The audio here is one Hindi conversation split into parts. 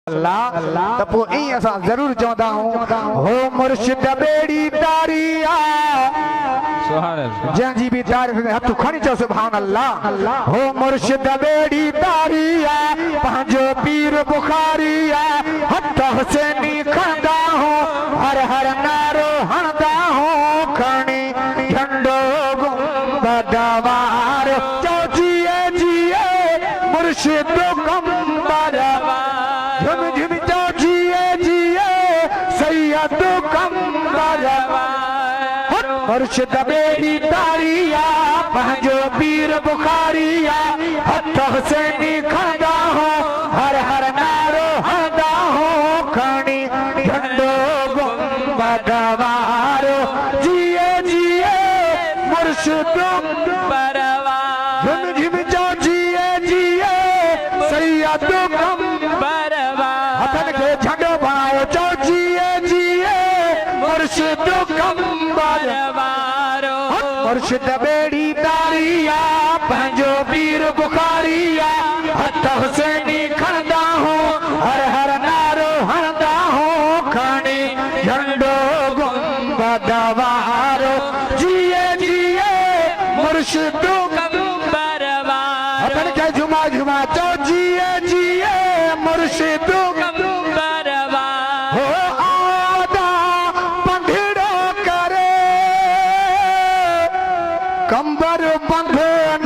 अल्लाह तो ईअं असां ज़रूर चवंदा आहियूं हो मुर्शिद बेड़ी तारिया जंहिंजी बि तारीफ़ में हथ खणी चओ सुभान अल्लाह। हो मुर्शिद बेड़ी तारिया पंहिंजो पीर बुखारिया हथ हुसैनी खणंदा हूं हर हर नारो हणंदा हूं खणी झंडो गुंबदवार चओ जिए जिए मुर्शिद कंबर झुम झुम चओ जिए जिए सैयद कंबर मुर्शिद बेड़ी तारिया पंहिंजो पीर बुखारिया हथ हुसैनी खणंदा हूं हर हर नारो हणंदा हूं खणी झंडो गुंबदवार जिए जिए मुर्शिद झुम झुम चओ जिए जिए सैयद कंबर हथन खे झंडो बणायो चओ जिए जिए मुर्शिद कंबर मुर्शिद बेड़ी तारिया पंहिंजो पीर बुखारिया हथ हुसैनी खणंदा हूं हर हर नारो हणंदा हूं खणी झंडो गुंबदवार जिए जिए मुर्शिद कंबर हथन खे झुमा झुमा चओ जिए जिए मुर्शिद कंबर हो आदा पंधड़ो करे कंबर बंध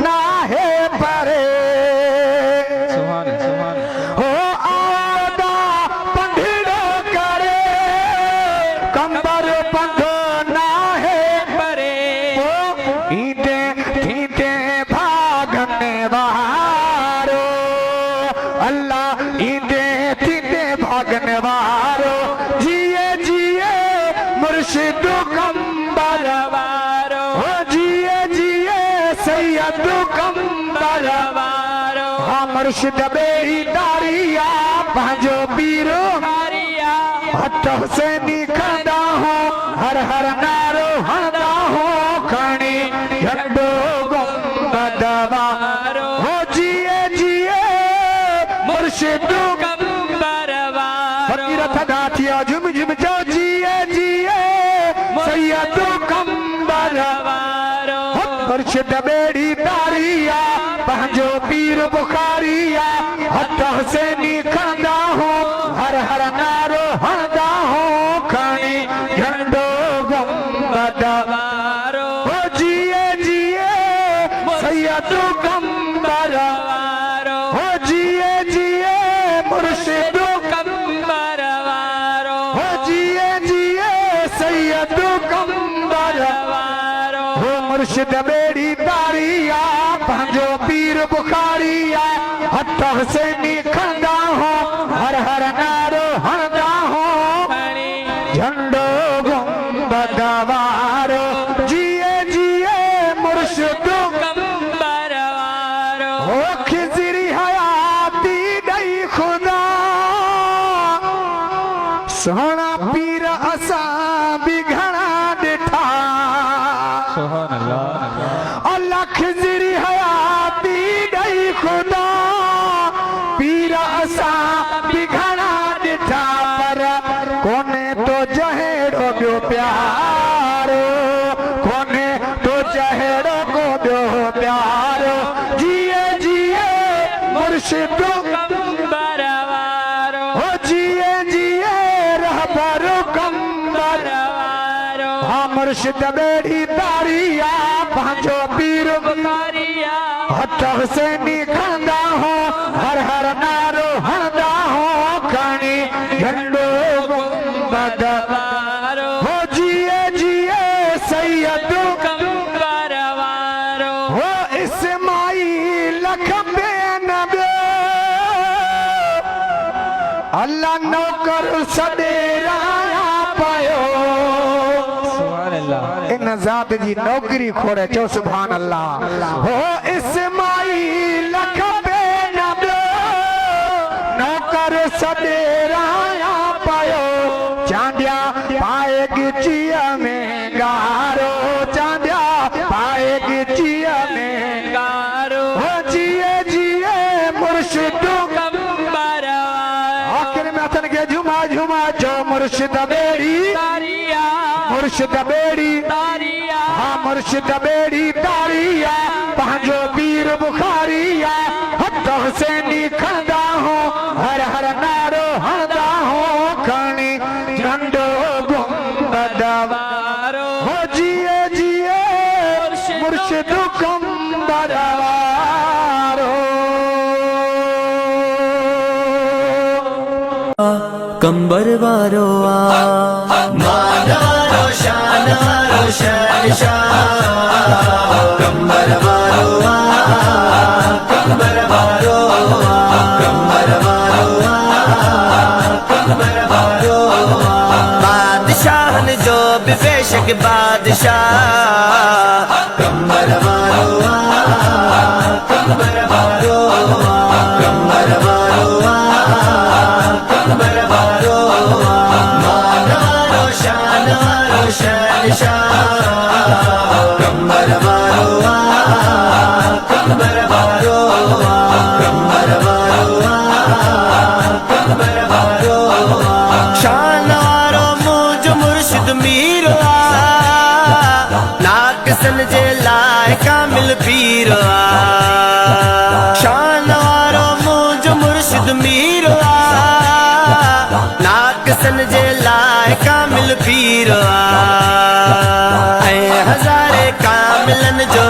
नाहे परे हो आदा पंधड़ो करे कंबर बंध नाहे परे ईंदे थींदे भागने वारो अल्लाह ईंदे थींदे भागने वारो जिए जिए मुर्शिद कंबर वारो जिए जिए सैयद कंबर वारो हाँ मुर्शिद बेड़ी तारिया पंहिंजो पीर हथ हुसैनी खणंदा हूं हर हर नारो हणंदा हूं खणी झंडो गुंबदवार हो जिए जिए मुर्शिद कंबर फकीर थदा थिया झुम झुम चओ जिए जिए सैयद कंबर मुर्शिद बेड़ी तारिया पंहिंजो पीर बुखारिया हथ हुसैनी खणंदा हूं हर हर नारो हणंदा हूं खणी झंडो गुंबदवार हो जिए जिए सैयद कंबर हो जिए जिए मुर्शिद कंबर हो जिए जिए सैयद कंबर हो मुर्शिद बेड़ी तारिया पंहिंजो पीर बुखारिया हथ हुसैनी खणंदा हूं हर हर नारो हणंदा हूं झंडो गुंबदवार जिए जिए मुर्शिद कंबर हो खिज़री हयाती ॾई खुदा सोना पीर असां बि घणा ॾिठा अल्लाह खिज़री हयाती ॾई खुदा पीर असां बि घणा ॾिठा पर कोन्हे तो जहिड़ो ॿियो प्यारो कोन्हे तो जहिड़ो को ॿियो प्यारो जिए जिए मुर्शिद कंबर हो जिए जिए रहबर कंबर हाँ मुर्शिद बेड़ी तारिया पंहिंजो पीर बुखारिया हथ हुसैनी खणंदा हूं हर हर नारो हणंदा हूं खणी झंडो गुंबदवार हो जिए जिए सैयद कंबर हो इस्माईल खपे न अल्लाह नौकर सडेराया पयो इन ज़ात जी नौकरी खोड़े चओ सुभान अल्लाह हो इस्माईल खपे न नौकर सडेराया पयो चांदिया पाए गिचीअ में गारो चांदिया पाए गिचीअ में गारो हो जिए जिए मुर्शिद कंबर आखिर में अथन के झुमा झुमा जो मुर्शिद बेड़ी तारिया मुर्शिद बेड़ी तारिया हाँ मुर्शिद बेड़ी तारिया पंहिंजो पीर बुखारिया हथ हुसैनी खंदा हूँ हर हर नारो हंदा हूँ खणी झंडो गुंबदवारो हो जिए जिए मुर्शिद गुंबदवारो कंबर वारो मानारो शानारो शहंशाह कंबर वारो कंबर वारो कंबर वारो कंबर वारो बादशाहन जो बेशक बादशाह कंबर वारो कंबर वारो कंबर वारो कंबर वारो मानारो शानारो शहंशाह कंबर वारो कंबर वारो कंबर वारो कंबर वारो शानारो मुझ मुर्शिद मीर नाकसन जे लाए कामिल पीर शानारो मुझ मुर्शिद मीर नाकसन जे लाए कामिल पीर हज़ारे कामिलन जो